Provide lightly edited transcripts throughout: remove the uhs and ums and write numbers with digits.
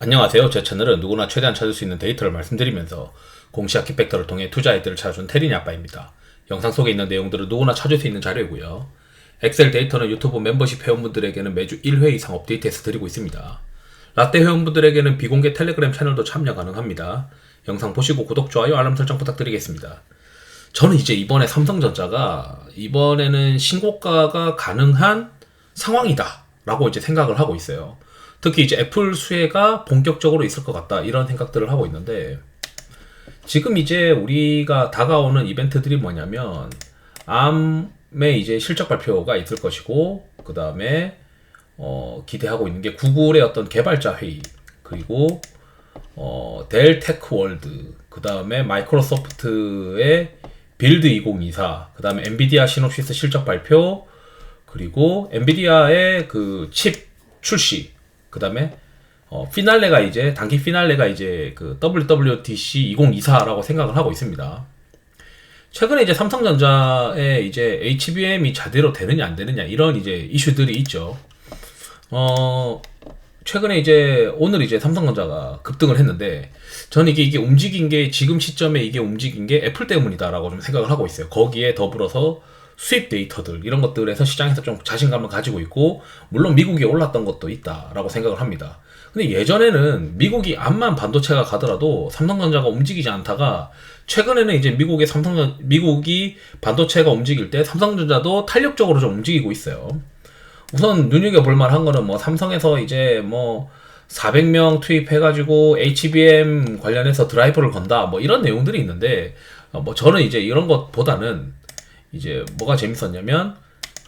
안녕하세요. 제 채널은 누구나 최대한 찾을 수 있는 데이터를 말씀드리면서 공시 아키팩터를 통해 투자 아이디어를 찾아준 테린이 아빠입니다. 영상 속에 있는 내용들은 누구나 찾을 수 있는 자료이고요. 엑셀 데이터는 유튜브 멤버십 회원분들에게는 매주 1회 이상 업데이트해서 드리고 있습니다. 라떼 회원분들에게는 비공개 텔레그램 채널도 참여 가능합니다. 영상 보시고 구독, 좋아요, 알람 설정 부탁드리겠습니다. 저는 이제 이번에 삼성전자가 이번에는 신고가가 가능한 상황이다 라고 이제 생각을 하고 있어요. 특히 이제 애플 수혜가 본격적으로 있을 것 같다 이런 생각들을 하고 있는데, 지금 이제 우리가 다가오는 이벤트들이 뭐냐면 암의 이제 실적 발표가 있을 것이고, 그 다음에 기대하고 있는 게 구글의 어떤 개발자 회의, 그리고 델 테크월드, 그 다음에 마이크로소프트의 빌드 2024, 그 다음에 엔비디아 시놉시스 실적 발표, 그리고 엔비디아의 그 칩 출시, 그 다음에 피날레가 이제 단기 피날레가 이제 그 WWDC 2024라고 생각을 하고 있습니다. 최근에 이제 삼성전자의 이제 HBM이 제대로 되느냐 안 되느냐 이런 이제 이슈들이 있죠. 최근에 이제 오늘 이제 삼성전자가 급등을 했는데, 저는 이게 움직인 게 지금 시점에 이게 움직인 게 애플 때문이다라고 좀 생각을 하고 있어요. 거기에 더불어서 수입 데이터들 이런 것들에서 시장에서 좀 자신감을 가지고 있고, 물론 미국이 올랐던 것도 있다라고 생각을 합니다. 근데 예전에는 미국이 암만 반도체가 가더라도 삼성전자가 움직이지 않다가, 최근에는 이제 미국이 반도체가 움직일 때 삼성전자도 탄력적으로 좀 움직이고 있어요. 우선 눈여겨볼 만한 거는 뭐 삼성에서 이제 뭐 400명 투입해가지고 HBM 관련해서 드라이버를 건다 뭐 이런 내용들이 있는데, 뭐 저는 이제 이런 것보다는 이제 뭐가 재밌었냐면,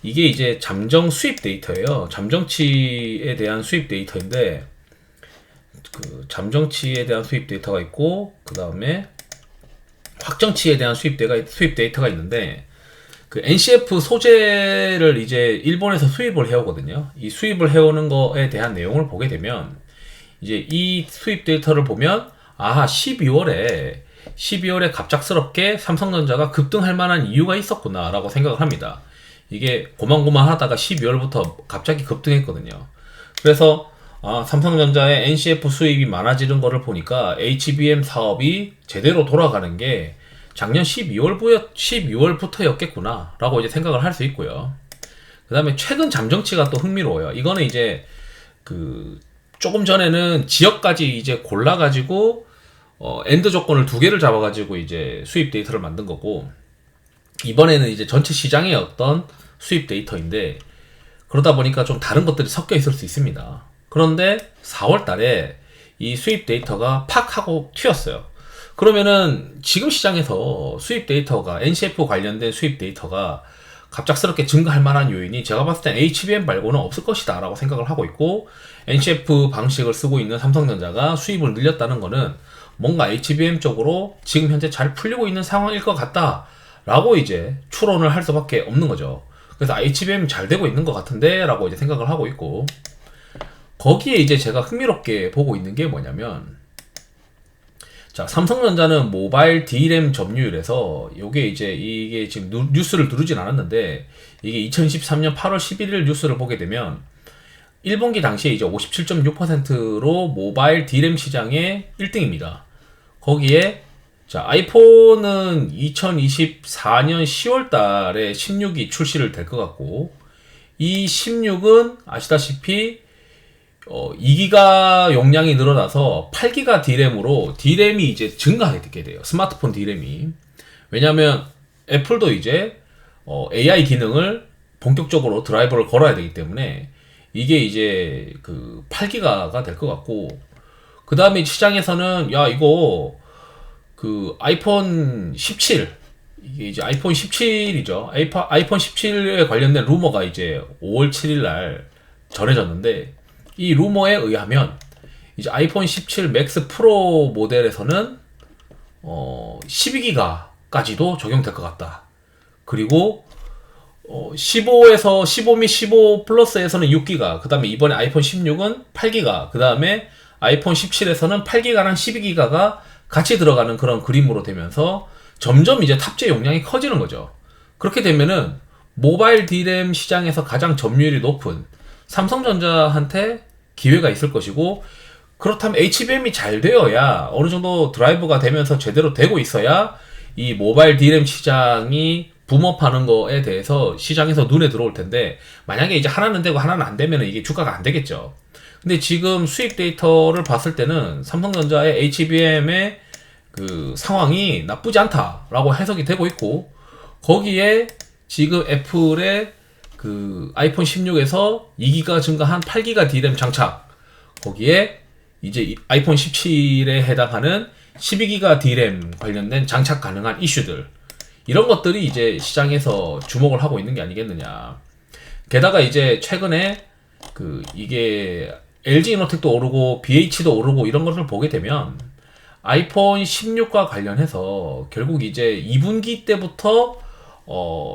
이게 이제 잠정 수입 데이터예요. 잠정치에 대한 수입 데이터인데, 그 잠정치에 대한 수입 데이터가 있고, 그 다음에 확정치에 대한 수입 데이터가 있는데, 그 NCF 소재를 이제 일본에서 수입을 해오거든요. 이 수입을 해오는 거에 대한 내용을 보게 되면, 이제 이 수입 데이터를 보면 12월에 갑작스럽게 삼성전자가 급등할 만한 이유가 있었구나 라고 생각을 합니다. 이게 고만고만하다가 12월부터 갑자기 급등했거든요. 그래서 삼성전자의 NCF 수입이 많아지는 거를 보니까 HBM 사업이 제대로 돌아가는 게 작년 12월부터였겠구나 라고 이제 생각을 할 수 있고요. 그 다음에 최근 잠정치가 또 흥미로워요. 이거는 이제 그 조금 전에는 지역까지 이제 골라가지고 엔드 조건을 두 개를 잡아가지고 이제 수입 데이터를 만든 거고, 이번에는 이제 전체 시장의 어떤 수입 데이터인데, 그러다 보니까 좀 다른 것들이 섞여 있을 수 있습니다. 그런데 4월 달에 이 수입 데이터가 팍 하고 튀었어요. 그러면은 지금 시장에서 수입 데이터가, NCF 관련된 수입 데이터가 갑작스럽게 증가할 만한 요인이 제가 봤을 땐 HBM 말고는 없을 것이다 라고 생각을 하고 있고, NCF 방식을 쓰고 있는 삼성전자가 수입을 늘렸다는 거는 뭔가 HBM 쪽으로 지금 현재 잘 풀리고 있는 상황일 것 같다 라고 이제 추론을 할 수밖에 없는 거죠. 그래서 HBM 잘 되고 있는 것 같은데 라고 이제 생각을 하고 있고, 거기에 이제 제가 흥미롭게 보고 있는 게 뭐냐면, 자, 삼성전자는 모바일 D램 점유율에서 이게 지금 뉴스를 누르진 않았는데, 이게 2023년 8월 11일 뉴스를 보게 되면 1분기 당시에 이제 57.6%로 모바일 D램 시장의 1등입니다. 거기에 자, 아이폰은 2024년 10월 달에 16이 출시를 될 것 같고, 이 16은 아시다시피 2기가 용량이 늘어나서 8기가 D램이 이제 증가하게 돼요. 스마트폰 D램이. 왜냐면 애플도 이제 AI 기능을 본격적으로 드라이버를 걸어야 되기 때문에 이게 이제 그 8기가가 될 것 같고, 그 다음에 시장에서는 이거 그 아이폰 17, 이게 이제 아이폰 17이죠. 아이폰 17에 관련된 루머가 이제 5월 7일 날 전해졌는데, 이 루머에 의하면 이제 아이폰 17 맥스 프로 모델에서는 12기가까지도 적용될 것 같다. 그리고 15 및 15 플러스에서는 6기가, 그 다음에 이번에 아이폰 16은 8기가, 그 다음에 아이폰 17에서는 8기가랑 12기가가 같이 들어가는 그런 그림으로 되면서 점점 이제 탑재 용량이 커지는 거죠. 그렇게 되면은 모바일 D램 시장에서 가장 점유율이 높은 삼성전자한테 기회가 있을 것이고, 그렇다면 HBM이 잘 되어야 어느 정도 드라이브가 되면서 제대로 되고 있어야 이 모바일 DRAM 시장이 붐업하는 거에 대해서 시장에서 눈에 들어올 텐데 만약에 이제 하나는 되고 하나는 안 되면 이게 주가가 안 되겠죠. 근데 지금 수입 데이터를 봤을 때는 삼성전자의 HBM의 그 상황이 나쁘지 않다라고 해석이 되고 있고 거기에 지금 애플의 그 아이폰 16에서 2기가 증가한 8기가 DRAM 장착 거기에 이제 아이폰 17에 해당하는 12기가 DRAM 관련된 장착 가능한 이슈들 이런 것들이 이제 시장에서 주목을 하고 있는 게 아니겠느냐. 게다가 이제 최근에 그 이게 LG 이노텍도 오르고 BH도 오르고 이런 것을 보게 되면 아이폰 16과 관련해서 결국 이제 2분기 때부터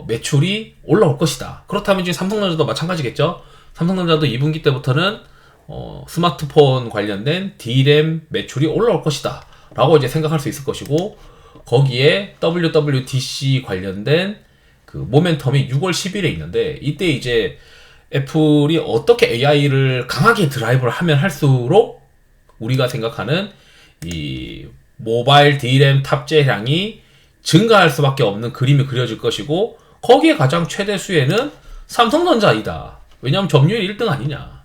매출이 올라올 것이다. 그렇다면 지금 삼성전자도 마찬가지겠죠. 삼성전자도 2분기 때부터는 스마트폰 관련된 D램 매출이 올라올 것이다 라고 이제 생각할 수 있을 것이고 거기에 WWDC 관련된 그 모멘텀이 6월 10일에 있는데 이때 이제 애플이 어떻게 AI를 강하게 드라이브를 하면 할수록 우리가 생각하는 이 모바일 D램 탑재량이 증가할 수밖에 없는 그림이 그려질 것이고 거기에 가장 최대 수혜는 삼성전자이다. 왜냐하면 점유율 1등 아니냐.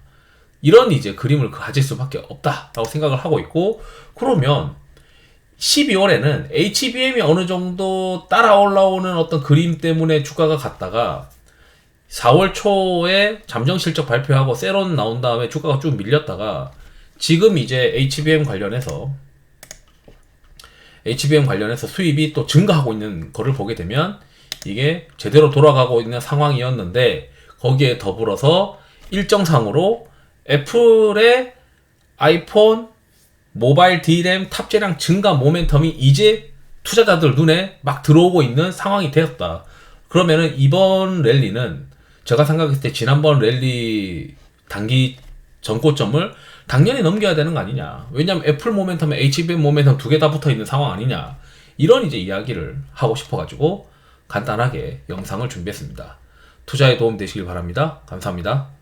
이런 이제 그림을 가질 수밖에 없다라고 생각을 하고 있고 그러면 12월에는 HBM이 어느 정도 따라 올라오는 어떤 그림 때문에 주가가 갔다가 4월 초에 잠정 실적 발표하고 세론 나온 다음에 주가가 쭉 밀렸다가 지금 이제 HBM 관련해서 수입이 또 증가하고 있는 거를 보게 되면 이게 제대로 돌아가고 있는 상황이었는데 거기에 더불어서 일정상으로 애플의 아이폰 모바일 D램 탑재량 증가 모멘텀이 이제 투자자들 눈에 막 들어오고 있는 상황이 되었다. 그러면은 이번 랠리는 제가 생각했을 때 지난번 랠리 단기 전고점을 당연히 넘겨야 되는 거 아니냐. 왜냐면 애플 모멘텀에 HBM 모멘텀 두 개 다 붙어 있는 상황 아니냐. 이런 이제 이야기를 하고 싶어가지고 간단하게 영상을 준비했습니다. 투자에 도움 되시길 바랍니다. 감사합니다.